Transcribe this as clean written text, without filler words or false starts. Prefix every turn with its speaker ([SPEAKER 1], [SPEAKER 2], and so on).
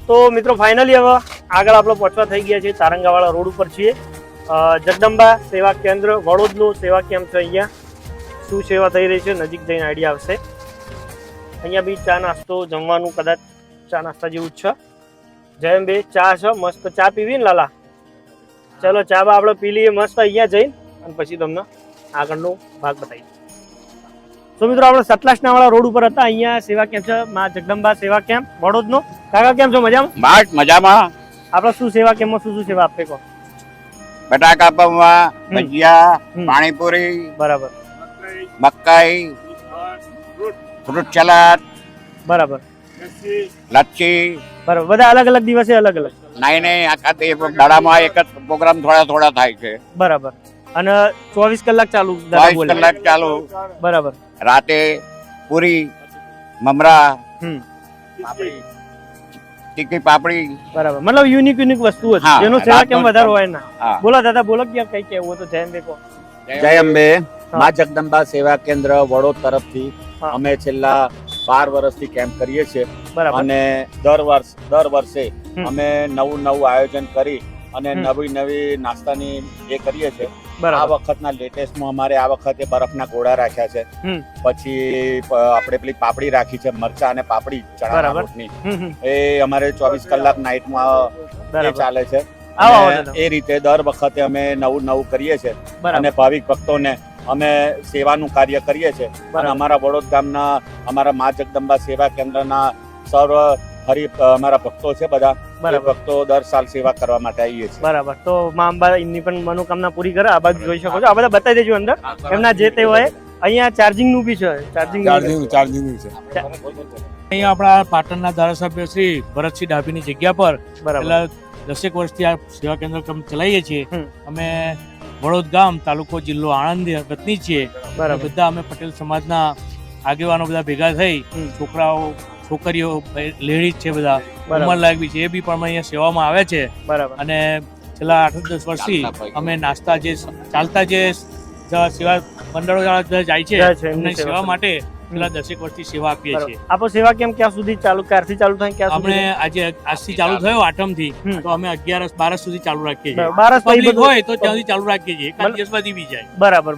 [SPEAKER 1] તો મિત્રો ફાઇનલી હવે આગળ આપણે પહોંચવા થઈ ગયા છે, તારંગાવાળા રોડ ઉપર છીએ. જગદંબા સેવા કેન્દ્ર વડોદનું સેવા કેમ્પ છે. અહીંયા શું સેવા થઈ રહી છે નજીક જઈને આઈડિયા આવશે. અહીંયા બી ચા નાસ્તો જમવાનું કદાચ ચા નાસ્તા જેવું જ છે. જય અંબે ચા છે, મસ્ત ચા પીવી ને લાલા? ચલો ચા બા આપણે પી લઈએ મસ્ત અહીંયા જઈને, અને પછી તમને આગળનો ભાગ બતાવીએ. તો મિત્રો આપણે સતલાસના રોડ ઉપર હતા. અહીંયા સેવા કેમ્પ છે, માં જગદંબા સેવા કેમ્પ વડોદનો. કાકા કેમ છો? મજામાં?
[SPEAKER 2] મજામાં.
[SPEAKER 1] આપણે શું સેવા કેમ્પમાં શું શું સેવા આપે કહો?
[SPEAKER 2] બટાકા પૌવા, ભજીયા, પાણીપુરી,
[SPEAKER 1] બરાબર,
[SPEAKER 2] મકાઈ, ફ્રૂટ સલાડ,
[SPEAKER 1] બરાબર,
[SPEAKER 2] લચ્છી.
[SPEAKER 1] બરાબર. બધા અલગ અલગ દિવસે અલગ અલગ?
[SPEAKER 2] નહીં, આખા દાડામાં એક જ પ્રોગ્રામ થોડા થાય છે.
[SPEAKER 1] બરાબર. અને 24 કલાક ચાલુ?
[SPEAKER 2] 24 કલાક ચાલુ.
[SPEAKER 1] બરાબર.
[SPEAKER 2] રાતે પૂરી, મમરા, તીખી પાપડી.
[SPEAKER 1] બરાબર. મતલબ યુનિક વસ્તુ છે જેનો સેવા કેમ વધારે હોય ના. બોલો દાદા, બોલો ક્યાં કઈ કેવું હોય તો જય અંબે કહો.
[SPEAKER 3] જય અંબે. માં જગદંબા સેવા કેન્દ્ર વડોદ તરફથી અમે છેલ્લા 12 વર્ષથી કેમ્પ કરીએ છીએ. અને દર વર્ષે અમે નવું આયોજન કરી અને નવી નાસ્તાની એ કરીએ છીએ. આ વખતના લેટેસ્ટમાં અમારે આ વખતે બરફના ગોળા રાખ્યા છે. પછી આપણે પેલી પાપડી રાખી છે, મરચા અને પાપડી ચણાના લોટની. એ અમારે 24 કલાક નાઇટમાં એ ચાલે છે. એ રીતે દર વખતે અમે નવું કરીએ છીએ અને ભાવિક ભક્તોને અમે સેવાનું કાર્ય કરીએ છીએ. અને અમારા વડોદ ગામના અમારા મા જગદંબા સેવા કેન્દ્રના સર્વ અમારા ભક્તો છે બધા. ભક્તો દર સાલ સેવા કરવા માટે આવીએ છીએ.
[SPEAKER 1] બરાબર. તો મા અંબા એમની પણ મનોકામના પૂરી કરે. આ બાજુ જોઈ શકો છો. આ બધા બતાવી દેજો અંદર એમના જે તે હોય. અહીંયા ચાર્જિંગ નું બી છે. ચાર્જિંગ છે.
[SPEAKER 4] અહીંયા આપણા પાટણના ધારાસભ્ય શ્રી ભરતસિંહ ડાભીની જગ્યા પર છેલ્લા 10 વર્ષથી આ સેવા કેન્દ્ર ચલાવીએ છીએ. અમે વડોદ ગામ, તાલુકો જિલ્લો આણંદ વતની છીએ. બધા અમે પટેલ સમાજના આગેવાનો બધા ભેગા થઈ, છોકરાઓ છોકરીઓ લેડીઝ છે, બધા ઉંમર લાયક બી છે, એ બી પણ અહીંયા સેવામાં આવે છે. અને છેલ્લા 8-10 વર્ષથી અમે નાસ્તા જે ચાલતા જે સેવા મંડળો જાય છે એમની સેવા માટે છેલ્લા 10 વર્ષથી સેવા આપીએ છીએ.
[SPEAKER 1] આપણો સેવા કેમ ક્યાં સુધી ચાલુ, ક્યારથી ચાલુ થાય ક્યાં સુધી?
[SPEAKER 4] અમે આજથી ચાલુ થયો 8મ થી, તો અમે 11-12 સુધી ચાલુ રાખીએ છીએ.
[SPEAKER 1] 12
[SPEAKER 4] પબ્લિક હોય તો ત્યાંથી ચાલુ રાખીએ છીએ. 1 દિવસ પછી બી જાય.
[SPEAKER 1] બરાબર.